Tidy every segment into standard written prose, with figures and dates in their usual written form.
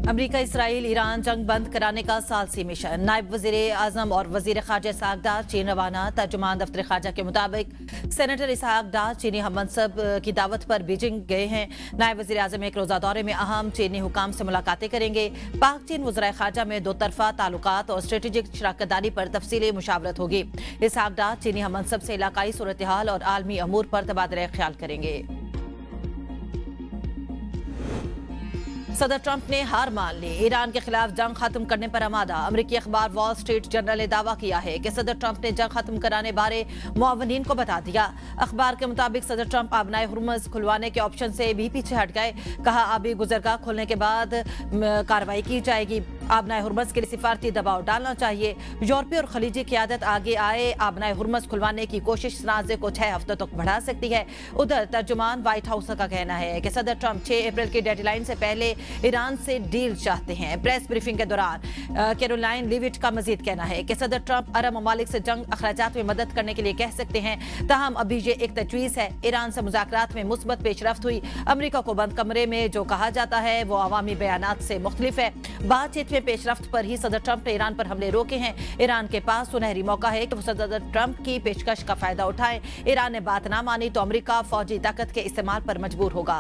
अमरीका Israel Iran जंग बंद कराने का सालसी मिशन। नायब वजीर आजम और वजीर खारजा इसहाक डार चीन रवाना। तर्जुमान दफ्तर खारजा के मुताबिक सेनेटर इसहाक डार चीनी हम मनसब की दावत पर बीजिंग गए हैं। नायब वजीर आजम एक रोजा दौरे में अहम चीनी हुकाम से मुलाकातें करेंगे। पाक चीन वज़राए खारजा में दो तरफा ताल्लुकात और स्ट्रेटेजिक शराकतदारी पर तफसीली मुशावरत होगी। इसहाक डार चीनी हम मनसब से इलाकाई सूरत हाल और आलमी अमूर पर तबादला ख्याल करेंगे। सदर ट्रंप ने हार मान ली, ईरान के खिलाफ जंग खत्म करने पर आमादा। अमरीकी अखबार वॉल स्ट्रीट जर्नल ने दावा किया है कि सदर ट्रंप ने जंग खत्म कराने बारे मुआवनीन को बता दिया। अखबार के मुताबिक सदर ट्रंप आबनाए हुर्मुज़ खुलवाने के ऑप्शन से भी पीछे हट गए। कहा आबी गुजरगाह खोलने के बाद कार्रवाई की जाएगी। आबनाए हुर्मुज़ के लिए सिफारती दबाव डालना चाहिए। यूरोपीय और खलीजी क़यादत आगे आए आबनाए हुर्मुज़ खुलवाने की कोशिश तनाज़े को 6 हफ्तों तक बढ़ा सकती है। उधर तर्जुमान व्हाइट हाउस का कहना है कि सदर ट्रंप 6 अप्रैल की डेडलाइन से पहले ईरान से डील चाहते हैं। प्रेस ब्रीफिंग के दौरान कैरोलाइन लिविट का मजीद कहना है कि सदर ट्रंप अरब ममालिक से जंग अखराजात में मदद करने के लिए कह सकते हैं। ताहम अभी ये एक तजवीज़ है। ईरान से मुज़ाकरात में मुस्बत पेशरफ्त हुई। अमरीका को बंद कमरे में जो कहा जाता है वो अवामी बयानात से मुख्तलिफ है। बातचीत में पेशरफ्त पर ही सदर ट्रंप ने ईरान पर हमले रोके हैं। ईरान के पास सुनहरी मौका है कि वो सदर ट्रंप की पेशकश का फायदा उठाए। ईरान ने बात ना मानी तो अमरीका फौजी ताकत के इस्तेमाल पर मजबूर होगा।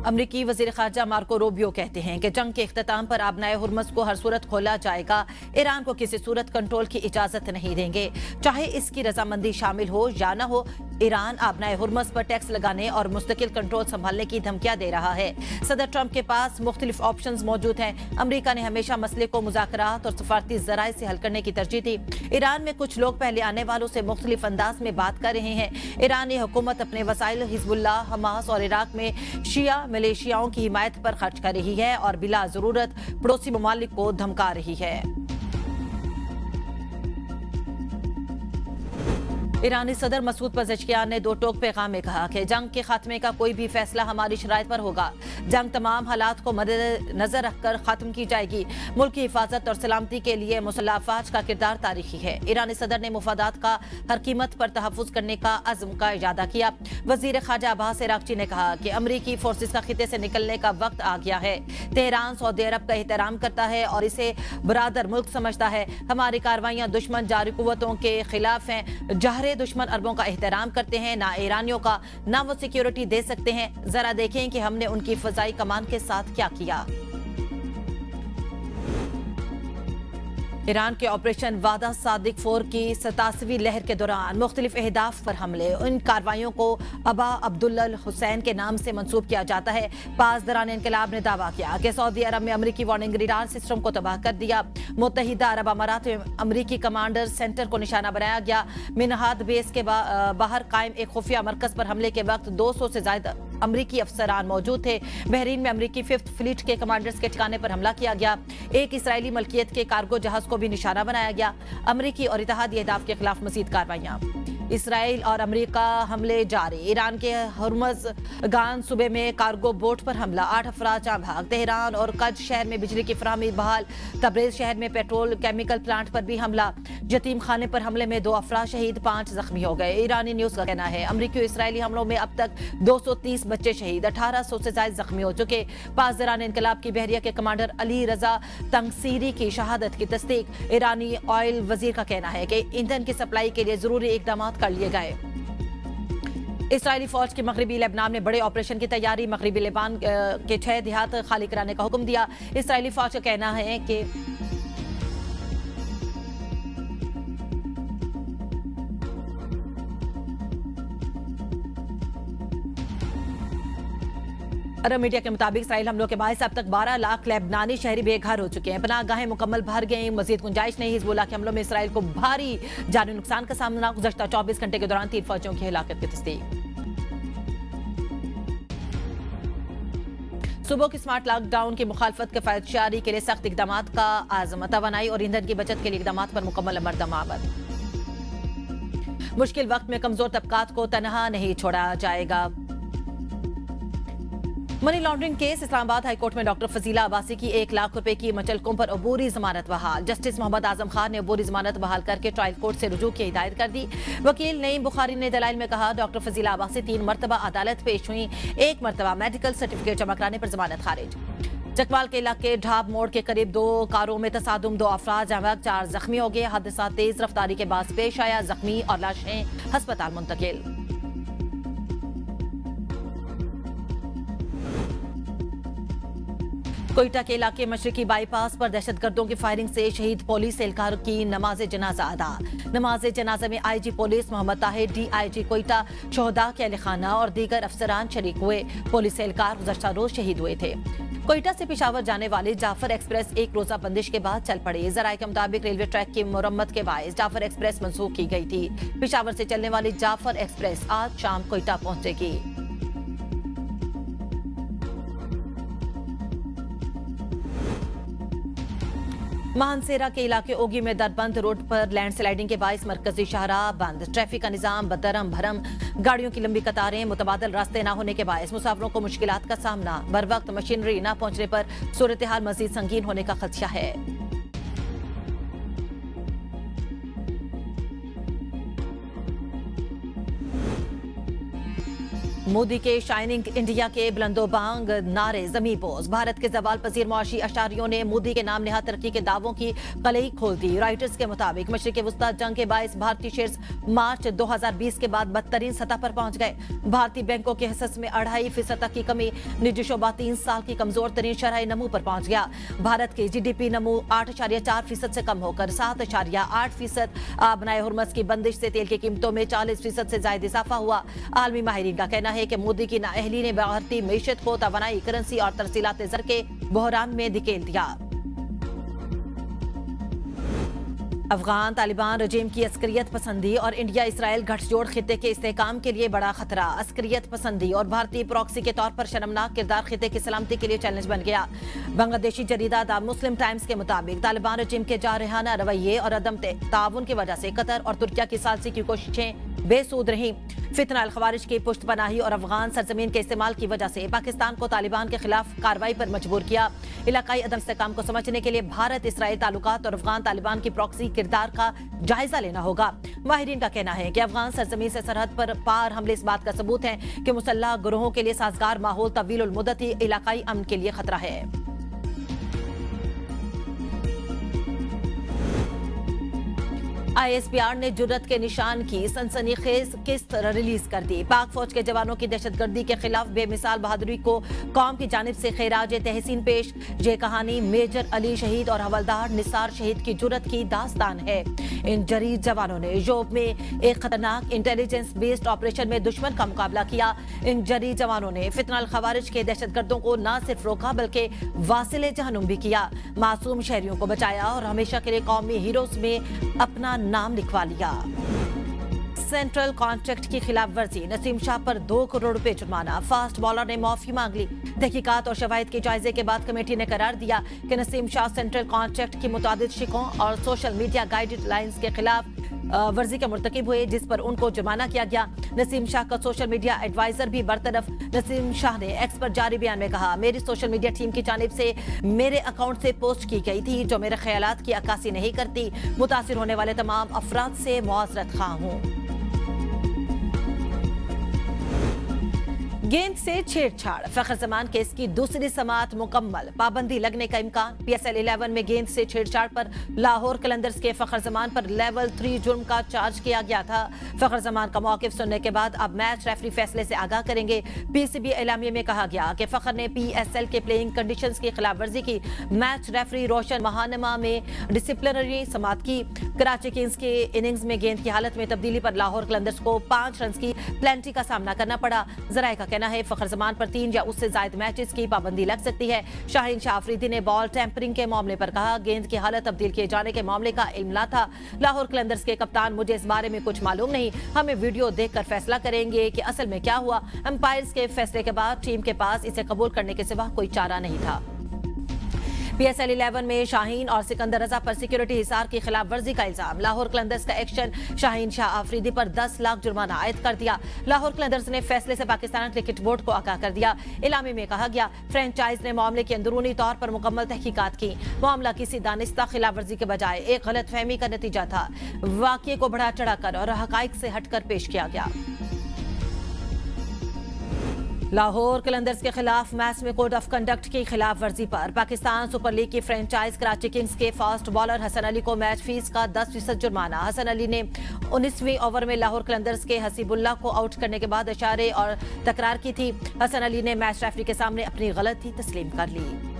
अमरीकी वजीर खारजा मार्को रूबियो कहते हैं कि जंग के इख्तिताम पर आबनाए हुर्मुज़ को हर सूरत खोला जाएगा। ईरान को किसी सूरत कंट्रोल की इजाजत नहीं देंगे, चाहे इसकी रजामंदी शामिल हो या न हो। ईरान आबनाए हुर्मुज़ पर टैक्स लगाने और मुस्तकिल कंट्रोल संभालने की धमकियां दे रहा है। सदर ट्रंप के पास मुख्तलिफ ऑप्शंस मौजूद हैं। अमरीका ने हमेशा मसले को मुज़ाकरात और सफारती जराए से हल करने की तरजीह दी। ईरान में कुछ लोग पहले आने वालों से मुख्तलिफ अंदाज में बात कर रहे हैं। ईरानी हुकूमत अपने वसाइल हिजबुल्लाह, हमास और इराक में शिया मिलिशियाओं की हिमायत पर खर्च कर रही है और बिला जरूरत पड़ोसी ममालिक को धमका रही है। ईरानी सदर मसूद पज़ेश्कियान ने दो टोक पैगाम में कहा कि जंग के खात्मे का कोई भी फैसला हमारी शराइत पर होगा। जंग तमाम हालात को मद्देनजर रखकर खत्म की जाएगी। मुल्क की हिफाजत और सलामती के लिए मुसल्लह अफवाज का किरदार तारीखी है। ईरानी सदर ने मुफादात का हर कीमत पर तहफ़्फ़ुज़ करने का अज़्म का इजादा किया। वज़ीर ख़ारजा अब्बास इराक़ची ने कहा कि अमरीकी फोर्सेस का खिते से निकलने का वक्त आ गया है। तेहरान सऊदी अरब का एहतराम करता है और इसे बरादर मुल्क समझता है। हमारी कार्रवाइयाँ दुश्मन जारी कुव्वतों के खिलाफ हैं। जहरे दुश्मन अरबों का एहतराम करते हैं, ना ईरानियों का, ना वो सिक्योरिटी दे सकते हैं। जरा देखें कि हमने उनकी फजाई कमान के साथ क्या किया। ईरान के ऑपरेशन वादा सादिक 4 की 87वीं लहर के दौरान मुख्तलिफ अहदाफ पर हमले। इन कार्रवाइयों को अबा अब्दुल्ल हुसैन के नाम से मंसूब किया जाता है। पासदारान इनकलाब ने दावा किया कि सऊदी अरब में अमरीकी वार्निंग रडार सिस्टम को तबाह कर दिया। मुत्तहिदा अरब अमारात में अमरीकी कमांडर सेंटर को निशाना बनाया गया। मिनहाद बेस के बाहर कायम एक खुफिया मरकज पर हमले के वक्त 200 से ज्यादा अमरीकी अफसरान मौजूद थे। बहरीन में अमरीकी 5th फ्लीट के कमांडर्स के ठिकाने पर हमला किया गया। एक इसराइली मलकियत के कार्गो जहाज को भी निशाना बनाया गया। अमरीकी और इत्तेहादी अहदाफ के खिलाफ मजीद कार्रवाइयां। इसराइल और अमरीका हमले जारी। ईरान के हुर्मुज़ गान सूबे में कार्गो बोट पर हमला, 8 अफराद जाँ भाग। तेहरान और कज शहर में बिजली की फराहमी बहाल। तब्रेज़ शहर में पेट्रोल केमिकल प्लांट पर भी हमला। यतीम खाने पर हमले में 2 अफराद शहीद, 5 जख्मी हो गए। ईरानी न्यूज़ का कहना है अमरीकी और इसराइली हमलों में अब तक 230 बच्चे शहीद, 1800 से ज्यादा जख्मी हो चुके। पासदारान इनकलाब की बहरिया के कमांडर अली रजा तंगसीरी की शहादत की तस्दीक। ईरानी ऑयल वजीर का कहना है कि ईंधन की सप्लाई के लिए जरूरी इकदाम कर लिए गए। इसराइली फौज के मगरबी लेबनान में बड़े ऑपरेशन की तैयारी। मगरबी लेबान के 6 देहात खाली कराने का हुक्म दिया। इसराइली फौज का कहना है कि अरब मीडिया के मुताबिक इसराइल हमलों के बायस अब तक 12 लाख लेबनानी शहरी बेघर हो चुके हैं। पनाहगाहें मुकम्मल भर गई। मजीद गुंजाइश नहीं। हिजबुल्लाह के हमलों में इसराइल को भारी जानी नुकसान का सामना। गुज़श्ता 24 घंटे के दौरान 3 फौजियों की हिलाकत की तस्दीक। सुबह की स्मार्ट लॉकडाउन की मुखालफत के फैज़शारी के लिए सख्त इकदाम का आज़म। तवानाई और ईंधन की बचत के लिए इकदाम पर मुकम्मल अमल दमावत। मुश्किल वक्त में कमजोर तबकात को तनहा नहीं छोड़ा जाएगा। Money laundering case Islamabad high court में डॉक्टर फजीला अब्बासी की 1 लाख रुपए की मचलकुम पर अबूरी जमानत बहाल। जस्टिस मोहम्मद आजम खान ने अबूरी जमानत बहाल करके ट्रायल कोर्ट से रुजू की हिदायत कर दी। वकील नईम बुखारी ने दलाइल में कहा, डॉक्टर फजीला अब्बासी 3 मरतबा अदालत पेश हुई, 1 मरतबा मेडिकल सर्टिफिकेट जमा कराने पर जमानत खारिज। चकवाल के इलाके ढाब मोड़ के करीब 2 कारों में तसादुम, 2 अफराद जहाँ 4 जख्मी हो गए। हादसा तेज रफ्तारी के बाद पेश आया, जख्मी और लाशें अस्पताल मुंतकिल। कोयटा के इलाके मशरकी बाईपास पर दहशतगर्दों की फायरिंग से शहीद पुलिस एहलकार की नमाज जनाजा अदा। नमाज जनाजा में IG police Mohammad Tahir, DIG Quetta, शोहदा के अहले खाना और दीगर अफसरान शरीक हुए। पुलिस एहलकार गुज़श्ता रोज शहीद हुए थे। कोयटा से पेशावर जाने वाली जाफर एक्सप्रेस 1 रोजा बंदिश के बाद चल पड़ी। जराये के मुताबिक रेलवे ट्रैक की मुरम्मत के बायस जाफर एक्सप्रेस मंसूख की गई थी। पेशावर से चलने वाली जाफर एक्सप्रेस आज शाम कोयटा पहुंचेगी। मानसेरा के इलाके ओगी में दरबंद रोड पर लैंडस्लाइडिंग के बायस मरकजी शाहराह बंद। ट्रैफिक का निजाम बदरम भरम, गाड़ियों की लंबी कतारें, मुतबादल रास्ते न होने के बायस मुसाफिरों को मुश्किलात का सामना। बर वक्त मशीनरी न पहुंचने पर सूरत हाल मजीद संगीन होने का खदशा है। मोदी के शाइनिंग इंडिया के बुलंदोबांग नारे जमी पोज। भारत के जवाल पजीर मुआशी अशारियों ने मोदी के नाम नेहाद तरक्की के दावों की कलई खोल दी। राइटर्स के मुताबिक मशरिक वस्ता जंग के बायस भारतीय शेयर्स मार्च 2020 के बाद बदतरीन सतह पर पहुंच गए। भारतीय बैंकों के हिस्स में 2.5% तक की कमी, निजी शोबा 3 साल की कमजोर तरीन शरह नमू पर पहुंच गया। भारत के जीडीपी नमू 8.4% से कम होकर 7.8%। आबनाए हुर्मस की बंदिश से तेल की कीमतों में 40% से ज्यादा इजाफा हुआ। आलमी माहिरीन का कहना है कि मोदी की नाअहली ने भारतीय मीशत को तवानाई, करेंसी और तरसीलात ज़र के बहरान में धकेल दिया। अफगान तालिबान रजीम की अस्करियत पसंदी और इंडिया इसराइल गठजोड़ खिते के इस्तेहकाम के लिए बड़ा खतरा। अस्करियत पसंदी और भारतीय प्रॉक्सी के तौर पर शर्मनाक किरदार खिते की सलामती के लिए चैलेंज बन गया। बांग्लादेशी जरीदा द मुस्लिम टाइम्स के मुताबिक तालिबान रजीम के जारहाना रवैये और अदम ताउन की वजह से कतर और तुर्किया की सालसी की कोशिशें बेसूद रही। फितना अल खवारिज की पुश्तपनाही और अफगान सरजमीन के इस्तेमाल की वजह से पाकिस्तान को तालिबान के खिलाफ कार्रवाई पर मजबूर किया। इलाकाई अदम इस्तेहकाम को समझने के लिए भारत इसराइल ताल्लुकात और अफगान तालिबान की प्रॉक्सी किरदार का जायजा लेना होगा। माहिरीन का कहना है कि अफगान सरजमीन से सरहद पर पार हमले इस बात का सबूत है कि मुसल्लह गिरोहों के लिए साजगार माहौल तवील उल मुद्दती इलाकाई अमन के लिए खतरा है। ISPR ने जुर्रत के निशान की सनसनीखेज किस्त रिलीज कर दी। पाक फौज के जवानों की दहशतगर्दी के खिलाफ बेमिसाल बहादुरी को कौम की जानिब से खैराज तहसीन पेश। ये कहानी मेजर अली शहीद और हवलदार निसार शहीद की जुर्रत की दास्तान है। इन जरीद जवानों ने योब में एक खतरनाक इंटेलिजेंस बेस्ड ऑपरेशन में दुश्मन का मुकाबला किया। इन जरीद जवानों ने फितना अल खवारिज के दहशतगर्दों को न सिर्फ रोका बल्कि वासिले जहन्नुम भी किया। मासूम शहरियों को बचाया और हमेशा के लिए कौमी हीरोज में अपना नाम लिखवा लिया। सेंट्रल कॉन्ट्रैक्ट की खिलाफ वर्जी, नसीम शाह पर 2 करोड़ रुपए जुर्माना। फास्ट बॉलर ने माफी मांग ली। तहकीकात और शवाहिद के जायजे के बाद कमेटी ने करार दिया कि नसीम शाह सेंट्रल कॉन्ट्रैक्ट की मुतादिद शिकों और सोशल मीडिया गाइडलाइंस के खिलाफ वर्जी का मुर्तकिब हुए, जिस पर उनको जुर्माना किया गया। नसीम शाह का सोशल मीडिया एडवाइजर भी बरतरफ। नसीम शाह ने एक्स पर जारी बयान में कहा, मेरी सोशल मीडिया टीम की जानिब से मेरे अकाउंट से पोस्ट की गई थी जो मेरे ख्यालात की अक्कासी नहीं करती। मुतासिर होने वाले तमाम अफराद से मुआज़रत खां हूं। गेंद से छेड़छाड़, फखर जमान केस की दूसरी समाअत मुकम्मल, पाबंदी लगने का इम्कान। PSL 11 में गेंद से छेड़छाड़ पर लाहौर कलंदर्स के फखर जमान पर लेवल 3 जुर्म का चार्ज किया गया था। फखर जमान का मौकिफ सुनने के बाद अब मैच रेफरी फैसले से आगाह करेंगे। PCB एलामिया में कहा गया कि फखर ने PSL के प्लेइंग कंडीशंस की खिलाफ वर्जी की। मैच रेफरी रोशन महानमा में डिसिप्लिनरी समाअत की। कराची किंग्स के इनिंग्स में गेंद की हालत में तब्दीली पर लाहौर कलंदर्स को 5 रन की प्लेंटी का सामना करना पड़ा। जराये का कहना है फखर जमान पर 3 या उससे ज्यादा मैचेस की पाबंदी लग सकती है। शाहीन शाह अफरीदी ने बॉल टेम्परिंग के मामले पर कहा, गेंद की हालत तब्दील किए जाने के मामले का इल्म ना था। लाहौर कलंदर्स के कप्तान, मुझे इस बारे में कुछ मालूम नहीं, हमें वीडियो देखकर फैसला करेंगे कि असल में क्या हुआ। अंपायर्स के फैसले के बाद टीम के पास इसे कबूल करने के सिवा कोई चारा नहीं था। PSL 11 में शाहीन और सिकंदर रजा पर सिक्योरिटी हिसार की खिलाफ वर्जी का इल्जाम। लाहौर कलंदर्स का एक्शन, शाहीन शाह आफरीदी पर 10 लाख जुर्माना आयद कर दिया। लाहौर कलंदर्स ने फैसले से पाकिस्तान क्रिकेट बोर्ड को आगाह कर दिया। इलामे में कहा गया, फ्रेंचाइज ने मामले की अंदरूनी तौर पर मुकम्मल तहकीकात की। मामला किसी दानिस्ता खिलाफ वर्जी के बजाय एक गलत फहमी का नतीजा था। वाकये को बढ़ा चढ़ाकर और हकाइक से हटकर पेश किया गया। लाहौर कलंदर्स के खिलाफ मैच में कोड ऑफ कंडक्ट की खिलाफ वर्जी पर पाकिस्तान सुपर लीग की फ्रेंचाइज कराची किंग्स के फास्ट बॉलर हसन अली को मैच फीस का 10% जुर्माना। हसन अली ने 19वीं ओवर में लाहौर कलंदर्स के हसीबुल्लाह को आउट करने के बाद इशारे और तकरार की थी। हसन अली ने मैच रेफरी के सामने अपनी गलती तस्लीम कर ली।